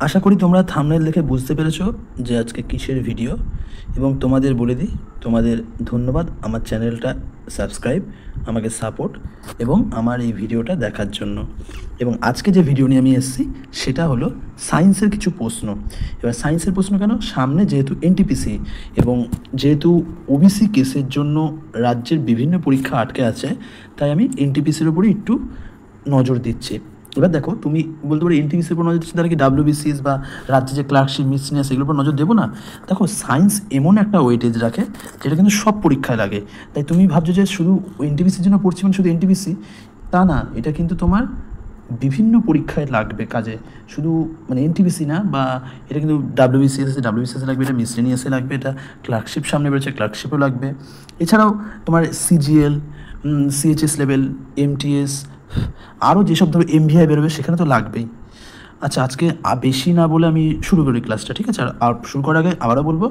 আশা করি তোমরা থাম্বনেল দেখে বুঝতে পেরেছো যে আজকে কিসের ভিডিও। এবং তোমাদের বলে দিই, তোমাদের ধন্যবাদ আমার চ্যানেলটা সাবস্ক্রাইব, আমাকে সাপোর্ট এবং আমার এই ভিডিওটা দেখার জন্য। এবং আজকে যে ভিডিও নিয়ে আমি এসেছি সেটা হলো সায়েন্সের কিছু প্রশ্ন। এবার সায়েন্সের প্রশ্ন কেন, সামনে যেহেতু এনটিপিসি এবং যেহেতু ওবিসি কেসের জন্য রাজ্যের বিভিন্ন পরীক্ষা আটকে আছে, তাই আমি এনটিপিসির উপরে একটু নজর দিচ্ছি। এবার দেখো, তুমি বলতে পারো এনটিপিসির উপর নজর দিচ্ছি তাহলে কি ডাব্লিউবিসিএস বা রাজ্যে যে ক্লার্কশিপ মিসনেস এগুলোর উপর নজর দেবো না? দেখো, সায়েন্স এমন একটা ওয়েটেজ রাখে যেটা কিন্তু সব পরীক্ষায় লাগে। তাই তুমি ভাবছো যে শুধু এনটিপিসির জন্য পড়ছি মানে শুধু এনটিপিসি, তা না। এটা কিন্তু তোমার বিভিন্ন পরীক্ষায় লাগবে কাজে, শুধু মানে এনটিপিসি না। বা এটা কিন্তু ডাব্লিউবিসিএস লাগবে, এটা মিসলেনিয়াসে লাগবে, এটা ক্লার্কশিপ সামনে বেরোচ্ছে, ক্লার্কশিপও লাগবে। এছাড়াও তোমার সিজিএল, সিএইচএস লেভেল, এমটিএস, আরও যেসব ধরো এমভিআই বেরোবে সেখানে তো লাগবেই। আচ্ছা, আজকে বেশি না বলে আমি শুরু করি ক্লাসটা, ঠিক আছে? আর শুরু করার আগে আবারও বলবো,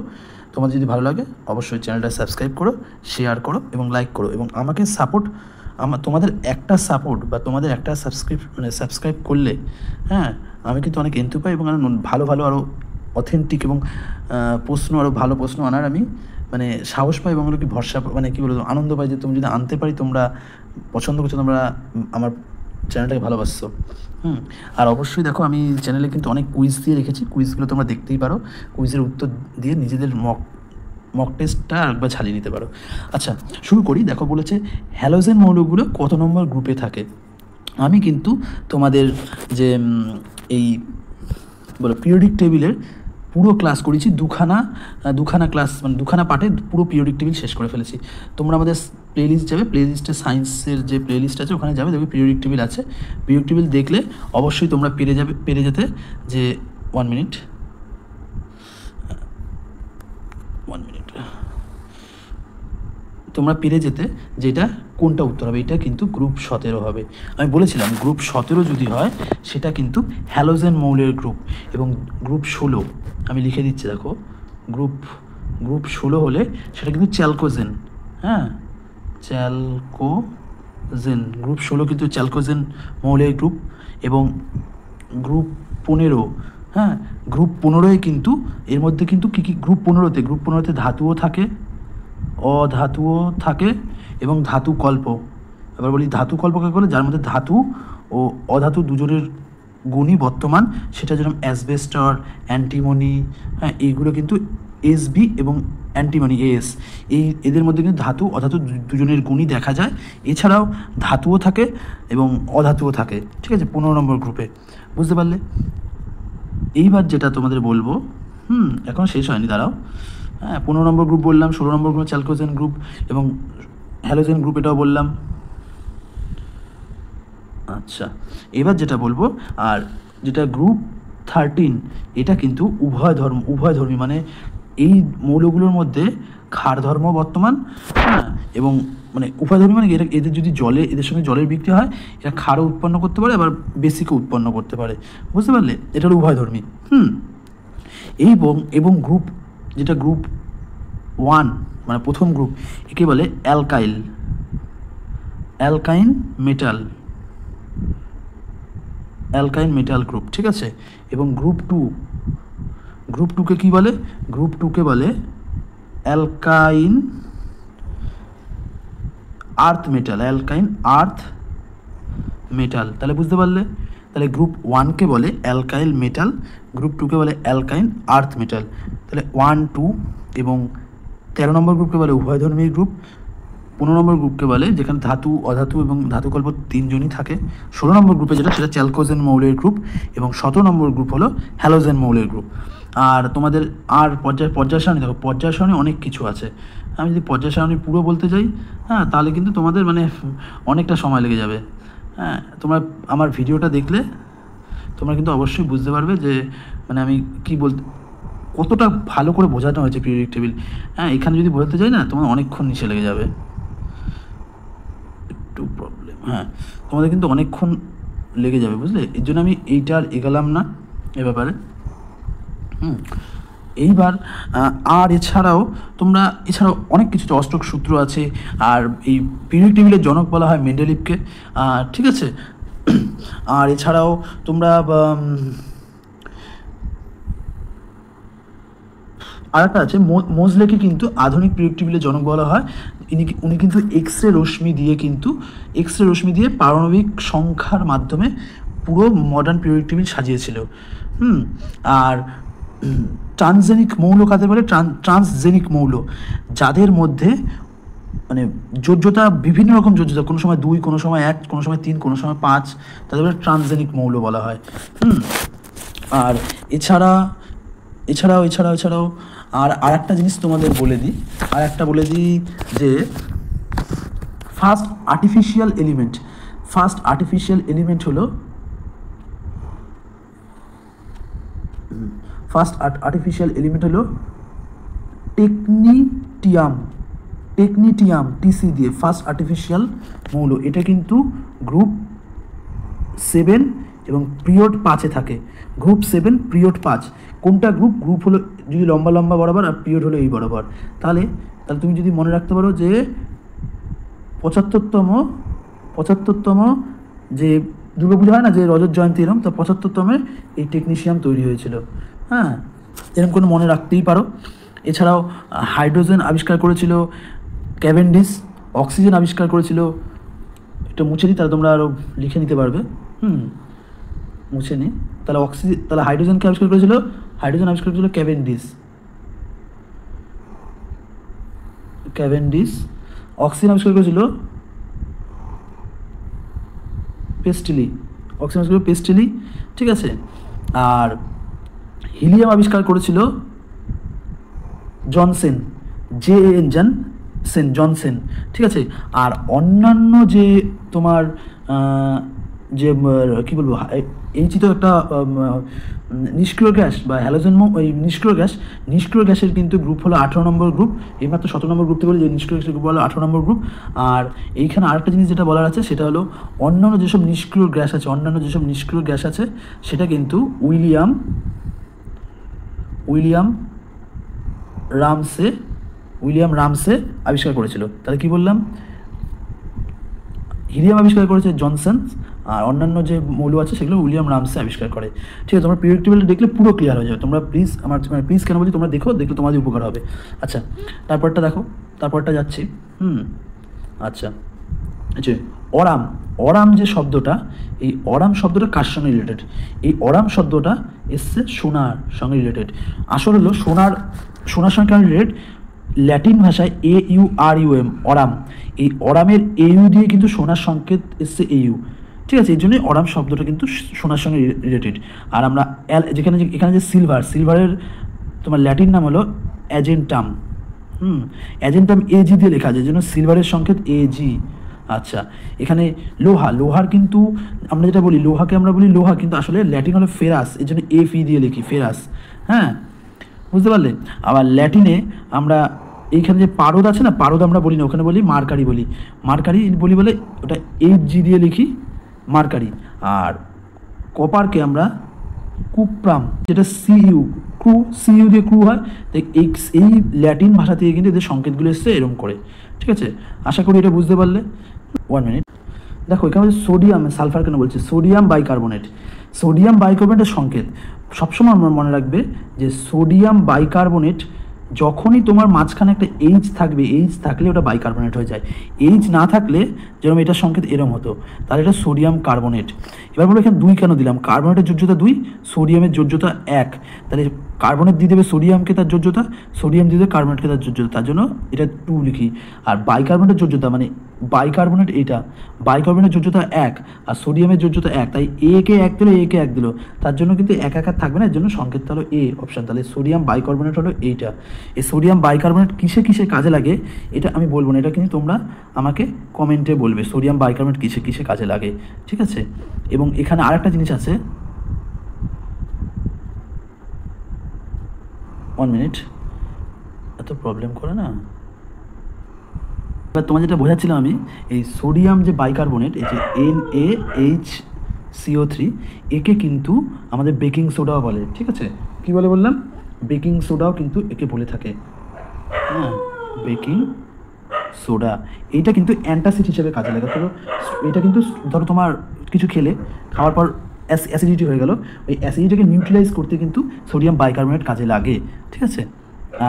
তোমার যদি ভালো লাগে অবশ্যই চ্যানেলটা সাবস্ক্রাইব করো, শেয়ার করো এবং লাইক করো। এবং আমাকে সাপোর্ট, তোমাদের একটা সাপোর্ট বা তোমাদের একটা সাবস্ক্রাইব করলে, হ্যাঁ, আমি কিন্তু অনেক এন্টু পাই এবং আরও ভালো ভালো আরও অথেন্টিক এবং প্রশ্ন, আরও ভালো প্রশ্ন আনার আমি মানে সাহস পাই এবং কি ভরসা, মানে কী বলবো, আনন্দ পাই যে তুমি যদি আনতে পারি, তোমরা পছন্দ করছো, তোমরা আমার চ্যানেলটাকে ভালোবাসছো। আর অবশ্যই দেখো, আমি চ্যানেলে কিন্তু অনেক কুইজ দিয়ে রেখেছি, কুইজগুলো তোমরা দেখতেই পারো, কুইজের উত্তর দিয়ে নিজেদের মক টেস্টটা একবার ছাড়িয়ে নিতে পারো। আচ্ছা, শুরু করি। দেখো, বলেছে হ্যালোজেন মৌলগুলো কত নম্বর গ্রুপে থাকে। আমি কিন্তু তোমাদের যে এই বলো পিরিয়ডিক টেবিলের পুরো ক্লাস করেছি, দুখানা ক্লাস, মানে দুখানা পার্টে পুরো পিরিয়ডিক টেবিল শেষ করে ফেলেছি। তোমরা আমাদের প্লেলিস্ট যাবে, প্লেলিস্টে সায়েন্সের যে প্লেলিস্ট আছে ওখানে যাবে, দেখবে পিরিয়ডিক টেবিল আছে। পিরিয়ডিক টেবিল দেখলে অবশ্যই তোমরা পেরে যেতে যে 1 মিনিট তোমরা পেরে যেতে যে এটা কোনটা উত্তর হবে। এটা কিন্তু গ্রুপ 17 হবে। আমি বলেছিলাম গ্রুপ 17 যদি হয় সেটা কিন্তু হ্যালোজেন মৌলের গ্রুপ। এবং গ্রুপ 16 আমি লিখে দিচ্ছি, দেখো, গ্রুপ 16 হলে সেটা কিন্তু চ্যালকোজেন। হ্যাঁ, চ্যালকোজেন গ্রুপ 16 কিন্তু চ্যালকোজেন মৌলের গ্রুপ। এবং গ্রুপ 15, হ্যাঁ, গ্রুপ 15 কিন্তু এর মধ্যে কিন্তু কী গ্রুপ 15তে ধাতুও থাকে, অধাতুও থাকে এবং ধাতু কল্প। এবার বলি ধাতু কল্প কাকে বলে, যার মধ্যে ধাতু ও অধাতু দুজনের গুণই বর্তমান, সেটা যেরকম অ্যাসবেস্টর, অ্যান্টিমনি, হ্যাঁ, এইগুলো কিন্তু এসবি এবং অ্যান্টিমনি এস, এদের মধ্যে কিন্তু ধাতু অধাতু দুজনের গুণই দেখা যায়। এছাড়াও ধাতুও থাকে এবং অধাতুও থাকে, ঠিক আছে, 15 নম্বর গ্রুপে। বুঝতে পারলে? এইবার যেটা তোমাদের বলবো, এখন শেষ হয়নি, দাঁড়াও। হ্যাঁ, 15 নম্বর গ্রুপ বললাম, 16 নম্বর গ্রুপ চ্যালকোজেন গ্রুপ এবং হ্যালোজেন গ্রুপ, এটাও বললাম। আচ্ছা, এবার যেটা বলবো, আর যেটা গ্রুপ 13, এটা কিন্তু উভয়ধর্মী, মানে এই মৌলগুলোর মধ্যে ক্ষার ধর্ম বর্তমান, হ্যাঁ, এবং মানে উভয়ধর্মী মানে এদের যদি এদের সঙ্গে জলের বিক্রিয়া হয়, এরা ক্ষারও উৎপন্ন করতে পারে, আবার বেসিকও উৎপন্ন করতে পারে। বুঝতে পারলে? এটা হলো উভয়ধর্মী। এবং গ্রুপ, যেটা গ্রুপ 1 মানে প্রথম গ্রুপ, একে বলে অ্যালকাইন মেটাল গ্রুপ, ঠিক আছে। এবং গ্রুপ 2কে কী বলে? গ্রুপ 2কে বলে অ্যালকাইন আর্থ মেটাল। তাহলে বুঝতে পারলে? তাহলে গ্রুপ 1কে বলে অ্যালকাইল মেটাল, গ্রুপ 2কে বলে অ্যালকাইন আর্থ মেটাল। তাহলে 1, 2 এবং 13 নম্বর গ্রুপকে বলে উভয়ধর্মী গ্রুপ। 15 নম্বর গ্রুপকে বলে যেখানে ধাতু, অধাতু এবং ধাতুকল্প 3 জনই থাকে। 16 নম্বর গ্রুপে সেটা চ্যালকোজেন মৌলের গ্রুপ। এবং 17 নম্বর গ্রুপ হলো হ্যালোজেন মৌলের গ্রুপ। আর তোমাদের আর পর্যায় সারণী, দেখো, পর্যায় সারণী অনেক কিছু আছে। আমি যদি পর্যায় সারণী পুরো বলতে যাই, হ্যাঁ, তাহলে কিন্তু তোমাদের মানে অনেকটা সময় লেগে যাবে। হ্যাঁ, তোমরা আমার ভিডিওটা দেখলে তোমরা কিন্তু অবশ্যই বুঝতে পারবে যে মানে আমি কী কতটা ভালো করে বোঝানো হয়েছে পিরিয়ডিক টেবিল। হ্যাঁ, এখানে যদি বোঝাতে যাই না, তোমার অনেকক্ষণ নিচে লেগে যাবে, একটু প্রবলেম। হ্যাঁ, তোমাদের কিন্তু অনেকক্ষণ লেগে যাবে, বুঝলে? এর জন্য আমি এইটা আর এগালাম না এ ব্যাপারে। এইবার আর এছাড়াও অনেক কিছু, অষ্টক সূত্র আছে। আর এই পিরিয়ডিক টেবিলের জনক বলা হয় মেন্ডেলিভকে, ঠিক আছে। আর এছাড়াও তোমরা আর একটা আছে মোজলেকে কিন্তু আধুনিক পিরিয়ড টেবিলের জনক বলা হয়। উনি কিন্তু এক্স রে রশ্মি দিয়ে পারমাণবিক সংখ্যার মাধ্যমে পুরো মডার্ন পিরিয়ড টেবিল সাজিয়েছিল। আর ট্রান্সজেনিক মৌল কাদের বলে? ট্রান্সজেনিক মৌল, যাদের মধ্যে মানে যোজ্যতা বিভিন্ন রকম যোজ্যতা, কোনো সময় 2, কোনো সময় 1, কোনো সময় 3, কোনো সময় 5, তাদের বলে ট্রান্সজেনিক মৌল বলা হয়। আর এছাড়াও আর একটা জিনিস তোমাদের বলে দিই যে ফার্স্ট আর্টিফিশিয়াল এলিমেন্ট হলো টেকনিটিয়াম টিসি দিয়ে ফার্স্ট আর্টিফিশিয়াল মৌল। এটা কিন্তু গ্রুপ 7 এবং পিরিয়ড 5-এ থাকে। গ্রুপ 7 পিরিয়ড 5 কোনটা গ্রুপ হলো যদি লম্বা বরাবর আর পিরিয়ড হলো এই বরাবর। তাহলে তুমি যদি মনে রাখতে পারো যে 75তম যে দুর্গাপূজা হয় না, যে রজত জয়ন্তী, এরকম তো 75তমে এই টেকনিশিয়াম তৈরি হয়েছিল। হ্যাঁ, এরকম কোনো মনে রাখতেই পারো। এছাড়াও হাইড্রোজেন আবিষ্কার করেছিল ক্যাভেন্ডিশ, অক্সিজেন আবিষ্কার করেছিল, এটা মুছে দিই তাহলে তোমরা আরও লিখে নিতে পারবে। মুছে নিই তাহলে হাইড্রোজেনকে আবিষ্কার করেছিল ক্যাভেন্ডিশ। অক্সিজেন আবিষ্কার করেছিল পেস্টেলি, ঠিক আছে। আর হিলিয়াম আবিষ্কার করেছিল জনসেন, জনসেন, ঠিক আছে। আর অন্যান্য যে তোমার যে কী বলবো, এইচই তো একটা নিষ্ক্রিয় গ্যাস বা হ্যালোজেন, ওই নিষ্ক্রিয় গ্যাসের কিন্তু গ্রুপ হলো 18 নম্বর গ্রুপ। এইমাত্র 17 নম্বর গ্রুপ থেকে বলি যে নিষ্ক্রিয় গ্যাসের গ্রুপ হলো 18 নম্বর গ্রুপ। আর এইখানে আরেকটা জিনিস যেটা বলার আছে সেটা হলো অন্যান্য যেসব নিষ্ক্রিয় গ্যাস আছে সেটা কিন্তু উইলিয়াম রামসে আবিষ্কার করেছিল। তাহলে কি বললাম? হিলিয়াম আবিষ্কার করেছে জনসন, আর অন্যান্য যে মৌল আছে সেগুলো উইলিয়াম রামসে আবিষ্কার করে। ঠিক আছে, তোমরা পিরিয়ড টেবিলটা দেখলে পুরো ক্লিয়ার হয়ে যাবে। তোমরা প্লিজ প্লিজ কেন বলছি, তোমরা দেখলে তোমাদের উপকার হবে। আচ্ছা, তারপরটা যাচ্ছি। আচ্ছা, অরাম যে শব্দটা, এই অরাম শব্দটা কার সঙ্গে রিলেটেড? এই অরাম শব্দটা এসছে সোনার সঙ্গে রিলেটেড। আসলে হলো সোনার সঙ্গে কেন রিলেটেড? ল্যাটিন ভাষায় AURUM, অরাম, এই অরামের AU দিয়ে কিন্তু সোনার সংকেত এসছে AU, ঠিক আছে। এই জন্যই অরাম শব্দটা কিন্তু সোনার সঙ্গে রিলেটেড। আর আমরা এখানে যে সিলভারের তোমার ল্যাটিন নাম হলো অ্যাজেন্টাম। অ্যাজেন্টাম AG দিয়ে লেখা আছে, এই জন্য সিলভারের সংকেত AG। আচ্ছা, এখানে লোহার কিন্তু আমরা যেটা বলি, লোহাকে আমরা বলি লোহা, কিন্তু আসলে ল্যাটিন হলো ফেরাস, এই জন্য FE দিয়ে লিখি, ফেরাস। হ্যাঁ, বুঝতে পারলে? আবার ল্যাটিনে আমরা এইখানে যে পারদ আছে না, পারদ আমরা বলি না, ওখানে বলি মার্কারি বলি বলে ওটা HG দিয়ে লিখি, মার্কারি। আর কপারকে আমরা কুপ্রাম, যেটা CU দিয়ে ক্রু হয়, তাই এই ল্যাটিন ভাষা থেকে কিন্তু এদের সংকেতগুলো এসছে এরকম করে, ঠিক আছে। আশা করি এটা বুঝতে পারলে। 1 মিনিট, দেখো এখানে সোডিয়াম, সালফার কেন বলছে? সোডিয়াম বাইকার্বনেটের সংকেত সবসময় আমার মনে রাখবে যে সোডিয়াম বাইকার্বনেট যখনই তোমার মাঝখানে একটা H থাকবে, H থাকলে ওটা বাইকার্বনেট হয়ে যায়। H না থাকলে যেরকম এটার সংকেত এরম হতো, তাহলে এটা সোডিয়াম কার্বনেট। এবার বলো এখানে 2 কেন দিলাম? কার্বনেটের যোজ্যতা 2, সোডিয়ামের যোজ্যতা 1, তাহলে কার্বনেট দিয়ে দেবে সোডিয়ামকে তার যোজ্যতা, সোডিয়াম দিয়ে দেবে কার্বনেটকে তার যোজ্যতা, তার জন্য এটা 2 লিখি। আর বাইকার্বনেটের যোজ্যতা মানে বাইকার্বনেট, এটা বাইকার্বনেটের যোজ্যতা 1 আর সোডিয়ামের যোজ্যতা 1, তাই A কে 1 দিল, A কে 1 দিল, তার জন্য কিন্তু এক থাকবে না, এর জন্য সংকেতটা হলো A অপশান। তাহলে সোডিয়াম বাইকার্বনেট হলো এইটা। এই সোডিয়াম বাইকার্বনেট কিসে কাজে লাগে এটা আমি বলবো না, এটা কিন্তু তোমরা আমাকে কমেন্টে বলবে সোডিয়াম বাইকার্বনেট কিসে কাজে লাগে, ঠিক আছে। এবং এখানে আরেকটা জিনিস আছে, 1 মিনিট, এত প্রবলেম করে না। এবার তোমার যেটা বোঝাচ্ছিলাম আমি, এই সোডিয়াম যে বাইকার্বনেট, এই যে NaHCO3, একে কিন্তু আমাদের বেকিং সোডাও বলে, ঠিক আছে। কি বলে বললাম? বেকিং সোডাও কিন্তু একে বলে থাকে। হ্যাঁ, বেকিং সোডা, এইটা কিন্তু অ্যান্টাসিড হিসেবে কাজে লাগে। ধরো এটা কিন্তু ধরো তোমার কিছু খাওয়ার পর অ্যাসিডিটি হয়ে গেল, ওই অ্যাসিডিটিকে নিউট্রালাইজ করতে কিন্তু সোডিয়াম বাইকার্বনেট কাজে লাগে, ঠিক আছে।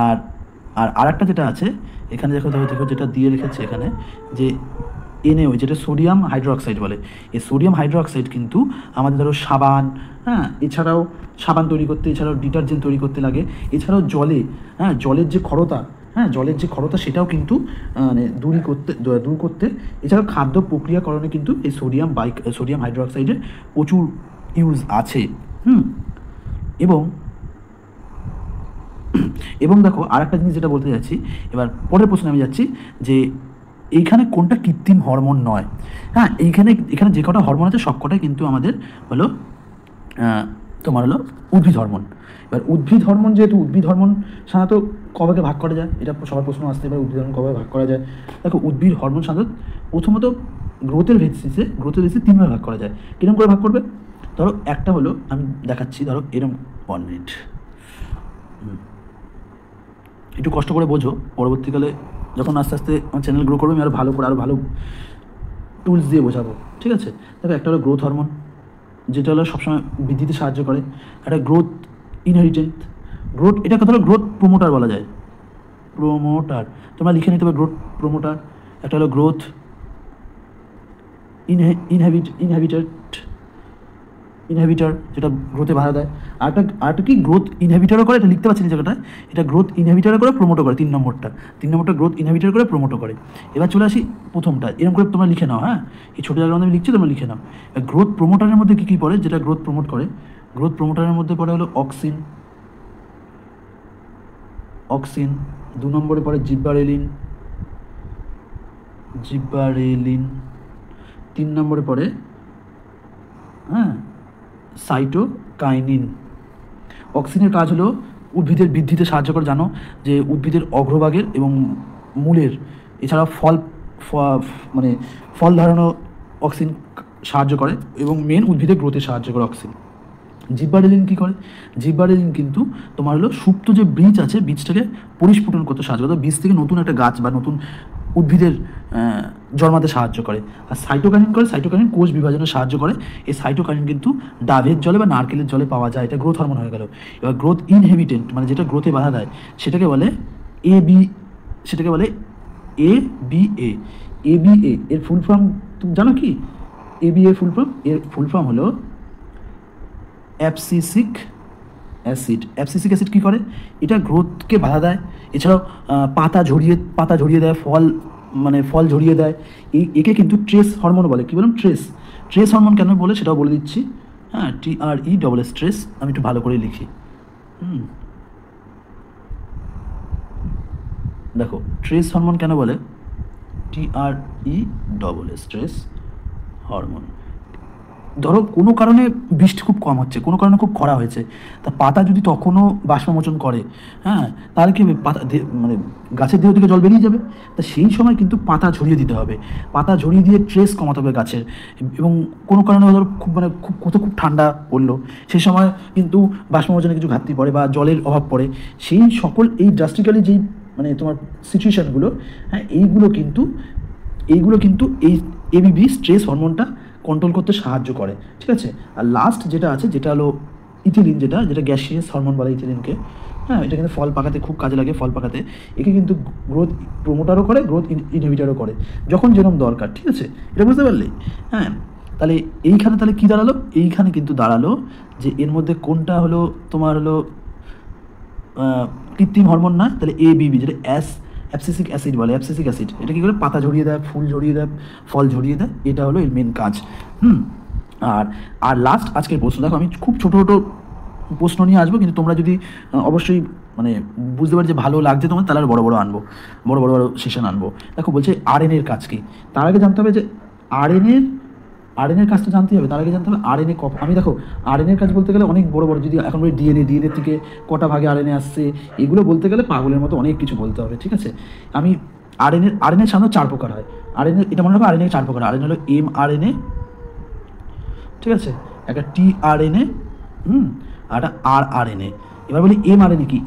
আর আর আরেকটা যেটা আছে এখানে দেখো দেখো দেখো যেটা দিয়ে রেখেছে এখানে যে NaO, যেটা সোডিয়াম হাইড্রোক্সাইড বলে। এই সোডিয়াম হাইড্রোক্সাইড কিন্তু আমাদের ধরো সাবান, হ্যাঁ, এছাড়াও সাবান তৈরি করতে, এছাড়াও ডিটারজেন্ট তৈরি করতে লাগে, এছাড়াও জলে, হ্যাঁ, জলের যে ক্ষরতা, হ্যাঁ, জলের যে ক্ষরতা সেটাও কিন্তু মানে দূর করতে, এছাড়াও খাদ্য প্রক্রিয়াকরণে কিন্তু এই সোডিয়াম হাইড্রোক্সাইডের প্রচুর ইউজ আছে। এবং এবং দেখো আরেকটা জিনিস যেটা বলতে যাচ্ছি, এবার পরের প্রশ্নে আমি যাচ্ছি যে এইখানে কোনটা কৃত্রিম হরমোন নয়। হ্যাঁ, এখানে যে কটা হরমোন আছে সব কটাই কিন্তু আমাদের হলো তোমার হলো উদ্ভিদ হরমোন। এবার উদ্ভিদ হরমোন, যেহেতু উদ্ভিদ হরমোন সাধারণত কবে ভাগ করা যায়, এটা সবার প্রশ্ন আসতে পারে, উদ্ভিদ হরমোন কবে ভাগ করা যায়। দেখো উদ্ভিদ হরমোন সাধারণত প্রথমত গ্রোথের বেসিসে 3 ভাবে ভাগ করা যায়। কিরকম করে ভাগ করবে? ধরো একটা হলো, আমি দেখাচ্ছি, ধরো এরকম 1 মিনিট, একটু কষ্ট করে বোঝো, পরবর্তীকালে যখন আস্তে আস্তে আমার চ্যানেল গ্রো করবে আমি আরও ভালো করে আরও ভালো টুলস দিয়ে বোঝাবো, ঠিক আছে? তবে একটা হলো গ্রোথ হরমোন, যেটা হলো সবসময় বৃদ্ধিতে সাহায্য করে। একটা গ্রোথ ইনহেরিটেন্ট, এটাকে ধরো গ্রোথ প্রোমোটার বলা যায়, তোমরা লিখে নিতে হবে গ্রোথ প্রোমোটার। একটা হলো গ্রোথ ইনহেবিটার, যেটা গ্রোথে বাধা দেয়। আরেকটা কি গ্রোথ ইনহেবিটারও করে, এটা লিখতে পারছি না জায়গাটায়, এটা গ্রোথ ইনহেবিটারও করে, প্রমোটও করে। 3 নম্বরটা গ্রোথ ইনহেবিটার করে, প্রমোটও করে। এবার চলে আসি প্রথমটা, এরকম করে তোমরা লিখে নাও, হ্যাঁ, এই ছোটো জায়গার মধ্যে আমি লিখছি, তোমরা লিখে নাও। গ্রোথ প্রমোটারের মধ্যে কী কী পড়ে, যেটা গ্রোথ প্রমোট করে? গ্রোথ প্রমোটারের মধ্যে পড়ে হলো অক্সিন। 2 নম্বরে পড়ে জিব্বারেলিন। 3 নম্বরে পড়ে হ্যাঁ সাইটোকাইনিন। অক্সিনের কাজ হলো উদ্ভিদের বৃদ্ধিতে সাহায্য করে, জানো যে উদ্ভিদের অগ্রভাগের এবং মূলের, এছাড়া মানে ফল ধারণও অক্সিন সাহায্য করে, এবং মেন উদ্ভিদের গ্রোথে সাহায্য করে অক্সিন। জিব্বারেলিন কী করে? জিব্বারেলিন কিন্তু তোমার হলো সুপ্ত যে বীজ আছে, বীজটাকে পরিস্ফুটন করতে সাহায্য করে, বীজ থেকে নতুন একটা গাছ বা নতুন উদ্ভিদের জন্মাতে সাহায্য করে। আর সাইটোকাইনিন কোষ বিভাজনে সাহায্য করে। এই সাইটোকাইনিন কিন্তু ডাবের জলে বা নারকেলের জলে পাওয়া যায়, এটা গ্রোথ হরমোন হয়ে গেল। এবার গ্রোথ ইনহেবিটেন্ট, মানে যেটা গ্রোথে বাধা দেয়, সেটাকে বলে ABA। এর ফুল ফর্ম তুমি জানো কি? ABA ফুল ফর্ম হলো অ্যাবসিসিক অ্যাসিড। কী করে? এটা গ্রোথকে বাধা দেয়, এছাড়াও পাতা ঝরিয়ে দেয়, ফল ঝরিয়ে দেয়। একে কিন্তু ট্রেস হরমোন বলে। কী বললাম? ট্রেস হরমোন কেন বলে সেটাও বলে দিচ্ছি, হ্যাঁ, TRESS, ট্রেস। আমি একটু ভালো করে লিখি, দেখো ট্রেস হরমোন কেন বলে? TRESS, trace hormone. ধরো কোনো কারণে বৃষ্টি খুব কম হচ্ছে, কোনো কারণে খুব খরা হয়েছে, তা পাতা যদি তখনও বাষ্পমোচন করে, হ্যাঁ, তাহলে কি হবে? পাতা মানে গাছের দেহ থেকে জল বেরিয়ে যাবে। তা সেই সময় কিন্তু পাতা ঝরিয়ে দিতে হবে, পাতা ঝরিয়ে দিয়ে ট্রেস কমাতে হবে গাছের। এবং কোনো কারণে ধরো খুব ঠান্ডা পড়লো, সেই সময় কিন্তু বাষ্পমোচনে কিছু ঘাটতি পড়ে বা জলের অভাব পড়ে, সেই সকল এই ড্রাস্টিক্যালি যেই মানে তোমার সিচুয়েশানগুলো, হ্যাঁ, এইগুলো কিন্তু এই ABB স্ট্রেস হরমোনটা কন্ট্রোল করতে সাহায্য করে, ঠিক আছে? আর লাস্ট যেটা আছে, যেটা হলো ইথিলিন, যেটা গ্যাসিয়াস হরমোন বলে ইথিলিনকে, হ্যাঁ, এটা কিন্তু ফল পাকাতে খুব কাজে লাগে। ফল পাকাতে একে কিন্তু গ্রোথ প্রমোটারও করে, গ্রোথ ইনহিবিটারও করে, যখন যেরকম দরকার, ঠিক আছে? এটা বুঝতে পারলে? হ্যাঁ, তাহলে এইখানে তাহলে কী দাঁড়ালো? এইখানে কিন্তু দাঁড়ালো যে এর মধ্যে কোনটা হলো তোমার হলো কৃত্রিম হরমোন না, তাহলে ABB, যেটা অ্যাবসিসিক অ্যাসিড বলে। অ্যাবসিসিক অ্যাসিড এটা কী করে? পাতা ঝরিয়ে দেয়, ফুল ঝরিয়ে দেয়, ফল ঝরিয়ে দেয়, এটা হলো এর মেন কাজ। আর লাস্ট আজকের প্রশ্ন, দেখো আমি খুব ছোটো প্রশ্ন নিয়ে আসবো, কিন্তু তোমরা যদি অবশ্যই মানে বুঝতে পারি যে ভালো লাগছে তোমার, তাহলে আর বড় সেশন আনবো। দেখো বলছে RNA এর কাজ কী? তার আগে জানতে হবে যে RNA এর কাজটা জানতে হবে। তার আগে জানতে হবে RNA আমি দেখো RNA এর কাজ বলতে গেলে অনেক বড়, যদি এখন বলি ডিএনএ থেকে কটা ভাগে RNA আসছে, এগুলো বলতে গেলে পাগলের মতো অনেক কিছু বলতে হবে, ঠিক আছে? আমি RNA সাধারণত 4 প্রকার হয়। RNA এটা মনে রাখো, RNA 4 প্রকার। RNA হলো mRNA, ঠিক আছে, একটা tRNA, আর একটা rRNA। এবার বলি mRNA কি?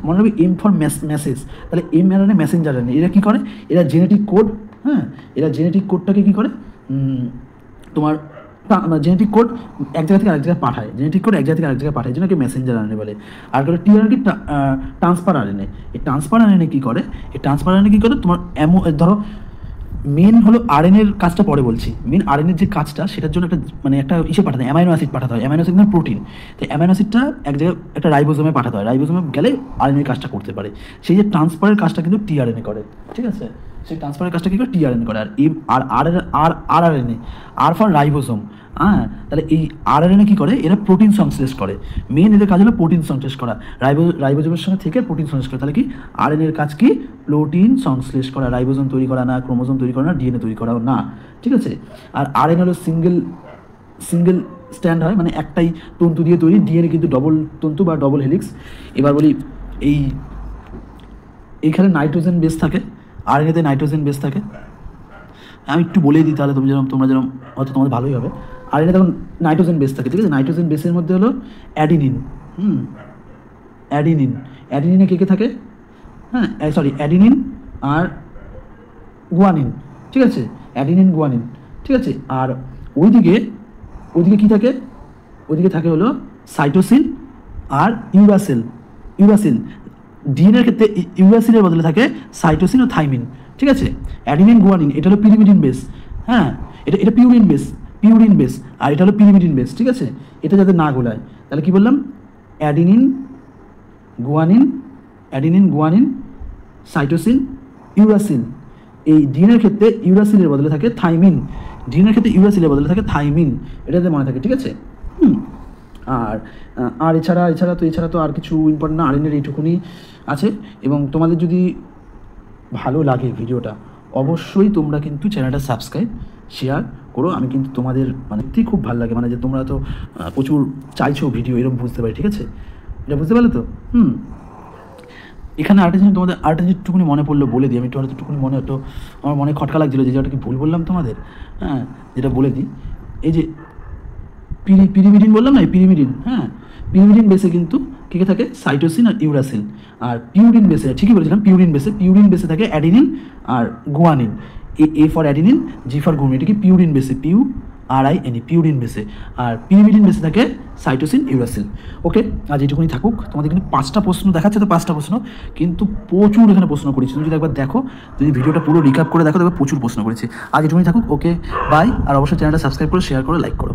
মনে রাখবে M ফর মেসেজ, তাহলে mRNA মেসেঞ্জার RNA। এরা কী করে? এরা জেনেটিক কোড, হ্যাঁ, এরা জেনেটিক কোডটাকে কী করে তোমার জেনেটিক কোড এক জায়গা থেকে আরেক জায়গায় পাঠায়, জেনেটিক কোড এক জায়গা থেকে আরেক জায়গায় পাঠায়, যেটাকে মেসেঞ্জার আরএনএ বলে। আর করে টিআরএনএ কি ট্রান্সফার আরএনএ। এই ট্রান্সফার আরএনএ কী করে, এই ট্রান্সফার আরএনএ কী করে, তোমার ধরো মেন হলো আরএনএর কাজটা পরে বলছি, মেন আরএনএর যে কাজটা সেটার জন্য একটা ইসে পাঠাতে হয়, অ্যামাইনো অ্যাসিড পাঠাতে হয়। অ্যামাইনো অ্যাসিড মানে প্রোটিন, তো অ্যামাইনো অ্যাসিডটা এক জায়গায় একটা রাইবোজোমে পাঠাতে হয়, রাইবোজোমে গেলে আরএনএর কাজটা করতে পারে। সেই যে ট্রান্সফারের কাজটা কিন্তু টিআরএনএ করে, ঠিক আছে। সেই ট্রান্সফারের কাজটা কী করে, টিআরএনএ করে। আর আরআরএনএ, আর ফর রাইবোজোম, হ্যাঁ, তাহলে এই আরআরএনএ কী করে, এরা প্রোটিন সংশ্লেষ করে। মেন এদের কাজ হলো প্রোটিন সংশ্লেষ করা, রাইবোজোমের সঙ্গে থেকে প্রোটিন সংশ্লেষ করা। তাহলে কি আরএনএর কাজ কি, প্রোটিন সংশ্লেষ করা, রাইবোজোম তৈরি করা না, ক্রোমোজোম তৈরি করা না, ডিএনএ তৈরি করা না, ঠিক আছে। আর আরএনএ হলো সিঙ্গেল স্ট্যান্ড হয়, মানে একটাই তন্তু দিয়ে তৈরি। ডিএনএ কিন্তু ডবল তন্তু বা ডবল হেলিক্স। এবার বলি এইখানে নাইট্রোজেন বেস থাকে, আরএনএতে নাইট্রোজেন বেস থাকে। আমি একটু বলেই দিই, তাহলে তোমরা যেরকম হয়তো তোমাদের ভালোই হবে। আরএনএ তখন নাইট্রোজেন বেস থাকে, ঠিক আছে। নাইট্রোজেন বেসের মধ্যে হলো অ্যাডিনিন, অ্যাডিনিনে কে থাকে, হ্যাঁ অ্যাডিনিন আর গুয়ানিন, ঠিক আছে, অ্যাডিনিন গুয়ানিন, ঠিক আছে। আর ওইদিকে কী থাকে, ওইদিকে থাকে হলো সাইটোসিন আর ইউরাসিল। ডিএনএর ক্ষেত্রে ইউরাসিলের বদলে থাকে সাইটোসিন ও থাইমিন, ঠিক আছে। অ্যাডিনিন গুয়ানিন এটা হলো পিরিমিডিন বেস, হ্যাঁ, এটা পিউরিন বেস, আর এটা হলো পিরিমিডিন বেস, ঠিক আছে। এটা যাতে না গোলায়, তাহলে কি বললাম, অ্যাডিনিন গুয়ানিন সাইটোসিন ইউরাসিল। এই ডিএনএর ক্ষেত্রে ইউরাসিলের বদলে থাকে থাইমিন, এটা যাতে মনে থাকে, ঠিক আছে। আর এছাড়া তো আর কিছু ইম্পর্টেন্ট না, আরএনএর এইটুকুনি আছে। এবং তোমাদের যদি ভালো লাগে ভিডিওটা, অবশ্যই তোমরা কিন্তু চ্যানেলটা সাবস্ক্রাইব শেয়ার করো। আমি কিন্তু তোমাদের খুব ভালো লাগে, যে তোমরা তো প্রচুর চাইছো ভিডিও, এরকম বুঝতে পারি, ঠিক আছে। এটা বুঝতে পারলে তো? এখানে আরেকটা জিনিস তোমাদের একটুকুনি মনে পড়লো বলে দিই। আমি একটুকুনি আমার মনে খটকা লাগছিলো যে যেটা কি ভুল বললাম তোমাদের, হ্যাঁ, যেটা বলে দিই। এই যে পিরিমিডিন বললাম না, এই পিরিমিডিন, হ্যাঁ, পিরিমিডিন বেসে কিন্তু কে থাকে, সাইটোসিন আর ইউরাসিল। আর পিউরিন বেসে, ঠিকই বলেছিলাম, পিউরিন বেসে থাকে অ্যাডিনিন আর guanine. A for adenine, G for guanine, এটা কি পিউরিন বেসে, পিউরিন বেসে। আর পিরিমিডিন বেসে থাকে সাইটোসিন ইউরাসিল। ওকে, আজ এইটুকুনি থাকুক। তোমাদের কিন্তু 5টা প্রশ্ন দেখাচ্ছে, তো 5টা প্রশ্ন কিন্তু প্রচুর এখানে প্রশ্ন করেছি। তুমি যদি একবার দেখো, যদি ভিডিওটা পুরো রিক্যাপ করে দেখো, তবে প্রচুর প্রশ্ন করেছি। আজ এইটুকুনি থাকুক। ওকে, বাই। আর অবশ্যই চ্যানেলটা সাবস্ক্রাইব করো, শেয়ার করো, লাইক করো।